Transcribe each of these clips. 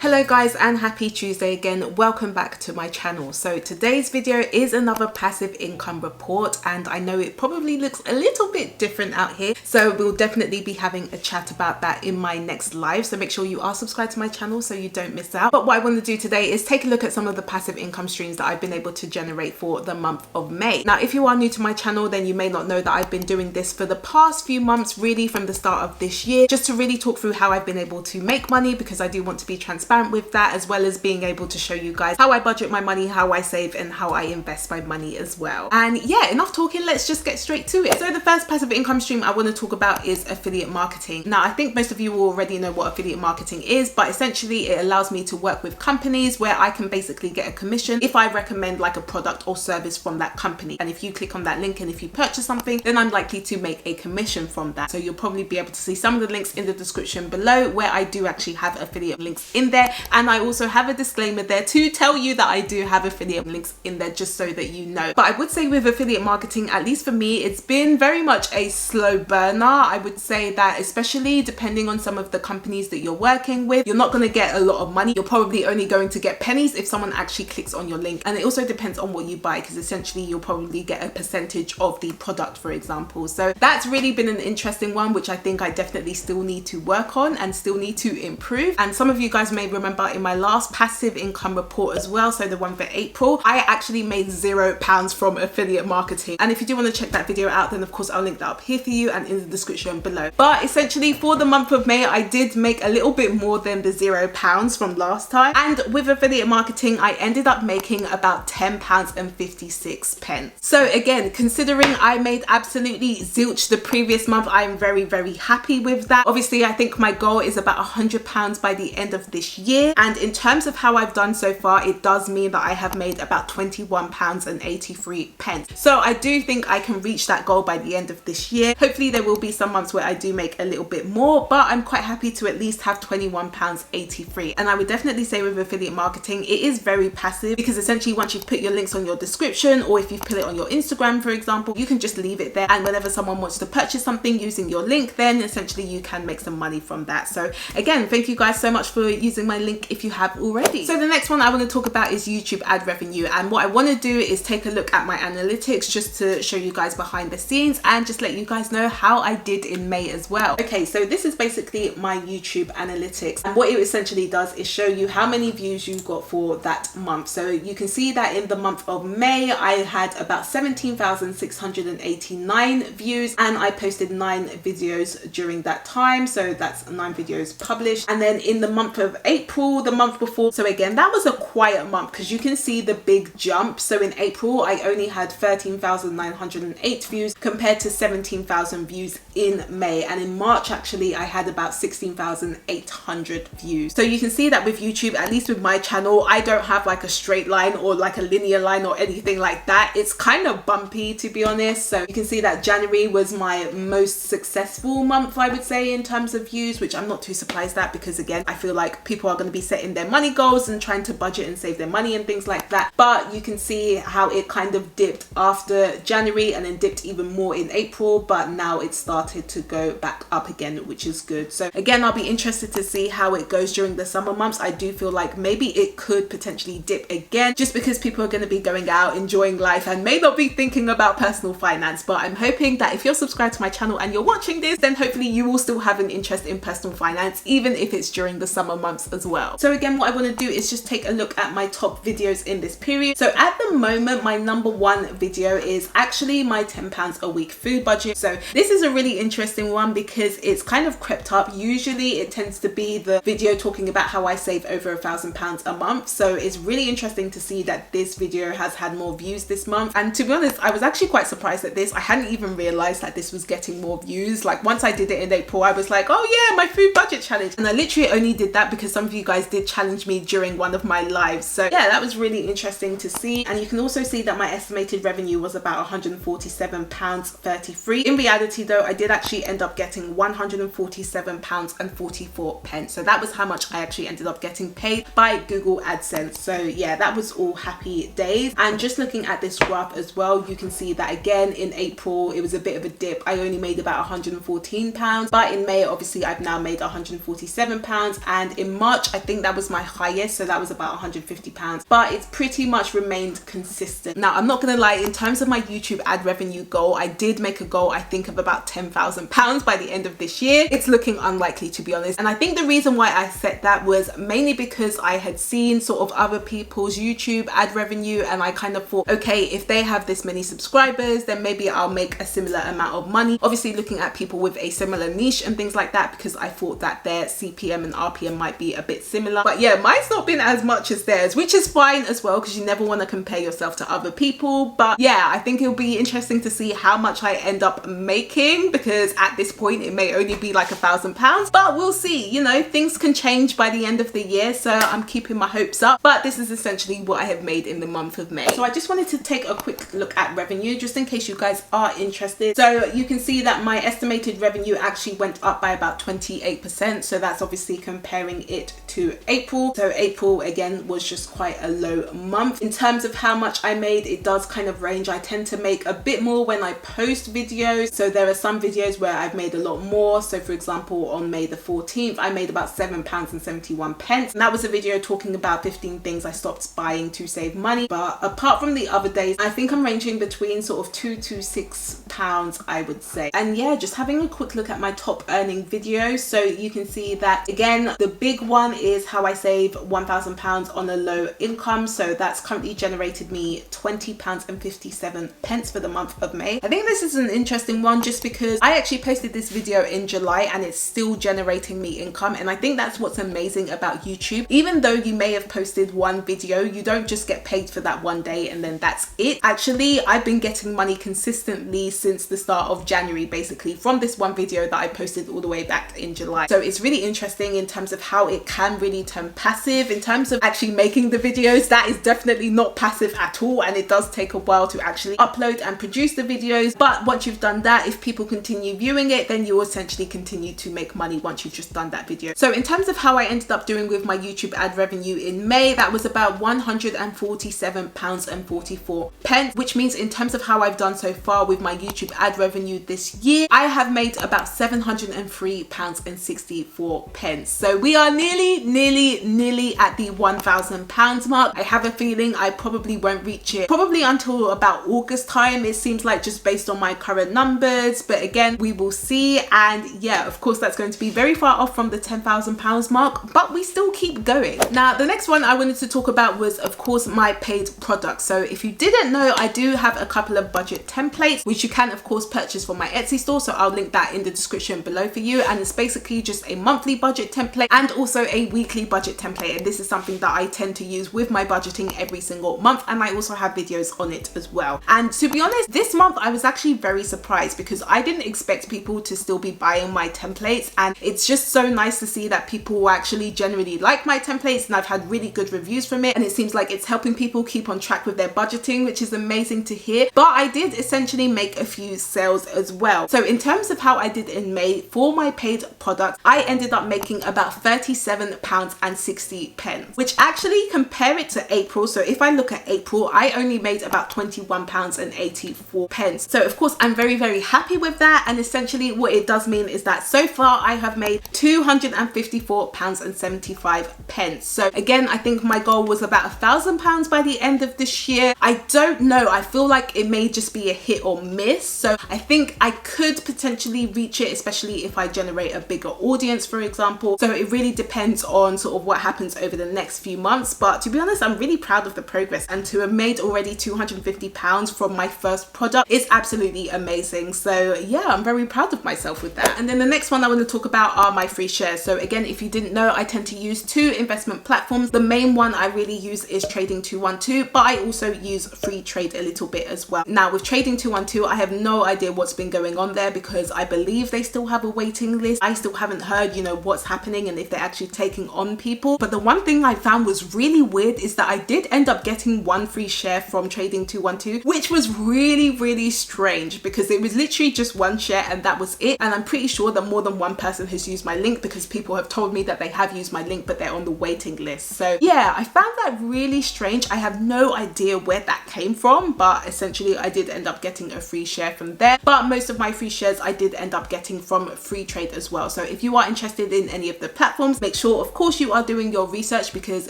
Hello guys, and happy Tuesday again. Welcome back to my channel. So today's video is another passive income report, and I know it probably looks a little bit different out here, so we'll definitely be having a chat about that in my next live, so make sure you are subscribed to my channel so you don't miss out. But what I want to do today is take a look at some of the passive income streams that I've been able to generate for the month of May. Now if you are new to my channel, then you may not know that I've been doing this for the past few months, really from the start of this year, just to really talk through how I've been able to make money, because I do want to be transparent with that, as well as being able to show you guys how I budget my money, how I save, and how I invest my money as well. And yeah, enough talking, let's just get straight to it. So the first passive income stream I want to talk about is affiliate marketing. Now I think most of you already know what affiliate marketing is, but essentially it allows me to work with companies where I can basically get a commission if I recommend like a product or service from that company, and if you click on that link and if you purchase something, then I'm likely to make a commission from that. So you'll probably be able to see some of the links in the description below where I do actually have affiliate links in there, and I also have a disclaimer there to tell you that I do have affiliate links in there, just so that you know. But I would say with affiliate marketing, at least for me, it's been very much a slow burner. I would say that, especially depending on some of the companies that you're working with, you're not going to get a lot of money. You're probably only going to get pennies if someone actually clicks on your link, and it also depends on what you buy, because essentially you'll probably get a percentage of the product, for example. So that's really been an interesting one, which I think I definitely still need to work on and still need to improve. And some of you guys may remember in my last passive income report as well, so the one for April, I actually made £0 from affiliate marketing. And if you do want to check that video out, then of course I'll link that up here for you and in the description below. But essentially for the month of May, I did make a little bit more than the £0 from last time, and with affiliate marketing I ended up making about £10.56. So again, considering I made absolutely zilch the previous month, I'm very happy with that. Obviously I think my goal is about £100 by the end of this year, and in terms of how I've done so far, it does mean that I have made about £21.83. So I do think I can reach that goal by the end of this year. Hopefully there will be some months where I do make a little bit more, but I'm quite happy to at least have £21.83. And I would definitely say with affiliate marketing, it is very passive, because essentially once you've put your links on your description, or if you've put it on your Instagram, for example, you can just leave it there, and whenever someone wants to purchase something using your link, then essentially you can make some money from that. So again, thank you guys so much for using my link if you have already. So the next one I want to talk about is YouTube ad revenue, and what I want to do is take a look at my analytics just to show you guys behind the scenes and just let you guys know how I did in May as well. Okay, so this is basically my YouTube analytics, and what it essentially does is show you how many views you got for that month. So you can see that in the month of May I had about 17,689 views, and I posted 9 videos during that time, so that's 9 videos published. And then in the month of April, the month before, so again that was a quiet month because you can see the big jump. So in April I only had 13,908 views compared to 17,000 views in May, and in March actually I had about 16,800 views. So you can see that with YouTube, at least with my channel, I don't have like a straight line or like a linear line or anything like that. It's kind of bumpy, to be honest. So you can see that January was my most successful month, I would say, in terms of views, which I'm not too surprised at, because again I feel like people are going to be setting their money goals and trying to budget and save their money and things like that. But you can see how it kind of dipped after January and then dipped even more in April, but now it's started to go back up again, which is good. So again, I'll be interested to see how it goes during the summer months. I do feel like maybe it could potentially dip again, just because people are going to be going out enjoying life and may not be thinking about personal finance. But I'm hoping that if you're subscribed to my channel and you're watching this, then hopefully you will still have an interest in personal finance, even if it's during the summer months as well. So again, what I want to do is just take a look at my top videos in this period. So at the moment, my #1 video is actually my £10 a week food budget. So this is a really interesting one because it's kind of crept up. Usually it tends to be the video talking about how I save over £1,000 a month. So it's really interesting to see that this video has had more views this month. And to be honest, I was actually quite surprised at this. I hadn't even realized that this was getting more views. Like once I did it in April, I was like, oh yeah, my food budget challenge. And I literally only did that because some of you guys did challenge me during one of my lives. So yeah, that was really interesting to see. And you can also see that my estimated revenue was about £147.33. In reality though, I did actually end up getting £147.44. So that was how much I actually ended up getting paid by Google AdSense. So yeah, that was all happy days. And just looking at this graph as well, you can see that again in April it was a bit of a dip. I only made about £114, but in May obviously I've now made £147, and in March March, I think that was my highest, so that was about £150, but it's pretty much remained consistent. Now, I'm not gonna lie, in terms of my YouTube ad revenue goal, I did make a goal, I think, of about £10,000 by the end of this year. It's looking unlikely, to be honest, and I think the reason why I set that was mainly because I had seen sort of other people's YouTube ad revenue, and I kind of thought, okay, if they have this many subscribers, then maybe I'll make a similar amount of money. Obviously looking at people with a similar niche and things like that, because I thought that their CPM and RPM might be a bit similar. But yeah, mine's not been as much as theirs, which is fine as well, because you never want to compare yourself to other people. But yeah, I think it'll be interesting to see how much I end up making, because at this point it may only be like £1,000, but we'll see. You know, things can change by the end of the year, so I'm keeping my hopes up. But this is essentially what I have made in the month of May. So I just wanted to take a quick look at revenue, just in case you guys are interested. So you can see that my estimated revenue actually went up by about 28%. So that's obviously comparing it to April. So April again was just quite a low month. In terms of how much I made, it does kind of range. I tend to make a bit more when I post videos. So there are some videos where I've made a lot more. So for example, on May the 14th, I made about £7.71, and that was a video talking about 15 things I stopped buying to save money. But apart from the other days, I think I'm ranging between sort of £2 to £6, I would say. And yeah, just having a quick look at my top earning videos. So you can see that again, the big one is how I save £1,000 on a low income. So that's currently generated me £20.57 for the month of May. I think this is an interesting one just because I actually posted this video in July and it's still generating me income. And I think that's what's amazing about YouTube. Even though you may have posted one video, you don't just get paid for that one day and then that's it. Actually, I've been getting money consistently since the start of January, basically from this one video that I posted all the way back in July. So it's really interesting in terms of how it can really turn passive. In terms of actually making the videos, that is definitely not passive at all, and it does take a while to actually upload and produce the videos. But once you've done that, if people continue viewing it, then you essentially continue to make money once you've just done that video. So in terms of how I ended up doing with my YouTube ad revenue in May, that was about £147.44, which means in terms of how I've done so far with my YouTube ad revenue this year, I have made about £703.64. So we are nearly at the £1,000 mark. I have a feeling I probably won't reach it probably until about August time, it seems like, just based on my current numbers. But again, we will see. And yeah, of course, that's going to be very far off from the £10,000 mark, but we still keep going. Now, the next one I wanted to talk about was, of course, my paid products. So if you didn't know, I do have a couple of budget templates, which you can, of course, purchase from my Etsy store. So I'll link that in the description below for you. And it's basically just a monthly budget template and also a weekly budget template. And this is something that I tend to use with my budgeting every single month. And I also have videos on it as well. And to be honest, this month I was actually very surprised because I didn't expect people to still be buying my templates. And it's just so nice to see that people actually generally like my templates, and I've had really good reviews from it. And it seems like it's helping people keep on track with their budgeting, which is amazing to hear. But I did essentially make a few sales as well. So in terms of how I did in May for my paid products, I ended up making about £37.60, which actually, compare it to April. So if I look at April, I only made about £21.84. So of course, I'm very happy with that. And essentially what it does mean is that so far I have made £254.75. So again, I think my goal was about £1,000 by the end of this year. I don't know, I feel like it may just be a hit or miss. So I think I could potentially reach it, especially if I generate a bigger audience, for example. So it really depends on sort of what happens over the next few months. But to be honest, I'm really proud of the progress, and to have made already £250 from my first product is absolutely amazing. So yeah, I'm very proud of myself with that. And then the next one I want to talk about are my free shares. So again, if you didn't know, I tend to use two investment platforms. The main one I really use is Trading 212, but I also use FREETRADE a little bit as well. Now with Trading 212, I have no idea what's been going on there because I believe they still have a waiting list. I still haven't heard, you know, what's happening and if they're actually taking on people. But the one thing I found was really weird is that I did end up getting one free share from Trading 212, which was really strange because it was literally just one share and that was it. And I'm pretty sure that more than one person has used my link because people have told me that they have used my link, but they're on the waiting list. So yeah, I found that really strange. I have no idea where that came from, but essentially I did end up getting a free share from there. But most of my free shares I did end up getting from FREETRADE as well. So if you are interested in any of the platforms, make make sure, of course, you are doing your research, because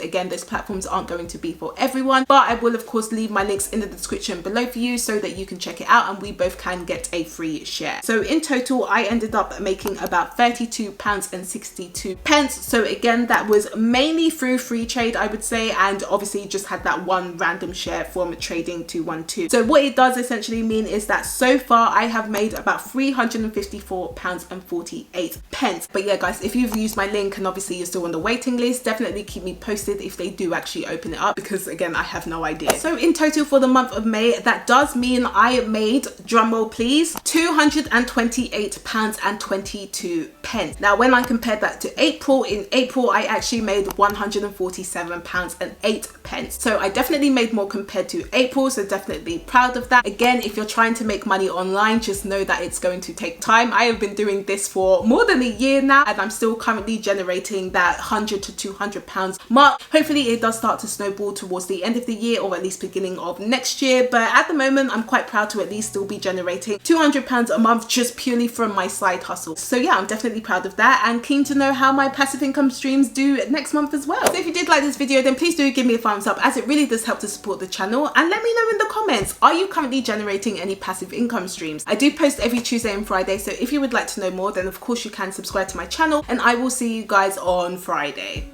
again, those platforms aren't going to be for everyone, but I will of course leave my links in the description below for you so that you can check it out and we both can get a free share. So in total, I ended up making about £32.62. So again, that was mainly through FREETRADE, I would say, and obviously just had that one random share from Trading 212. So what it does essentially mean is that so far I have made about £354.48. But yeah guys, if you've used my link and obviously you're still on the waiting list, definitely keep me posted if they do actually open it up, because again, I have no idea. So in total for the month of May, that does mean I made, drumroll please, £228.22. Now when I compared that to April, in April I actually made £147.08. So I definitely made more compared to April, so definitely proud of that. Again, if you're trying to make money online, just know that it's going to take time. I have been doing this for more than a year now and I'm still currently generating that £100 to £200 mark. Hopefully it does start to snowball towards the end of the year, or at least beginning of next year, but at the moment I'm quite proud to at least still be generating £200 a month just purely from my side hustle. So yeah, I'm definitely proud of that and keen to know how my passive income streams do next month as well. So if you did like this video, then please do give me a thumbs up, as it really does help to support the channel, and let me know in the comments, are you currently generating any passive income streams? I do post every Tuesday and Friday, so if you would like to know more, then of course you can subscribe to my channel and I will see you guys on Friday.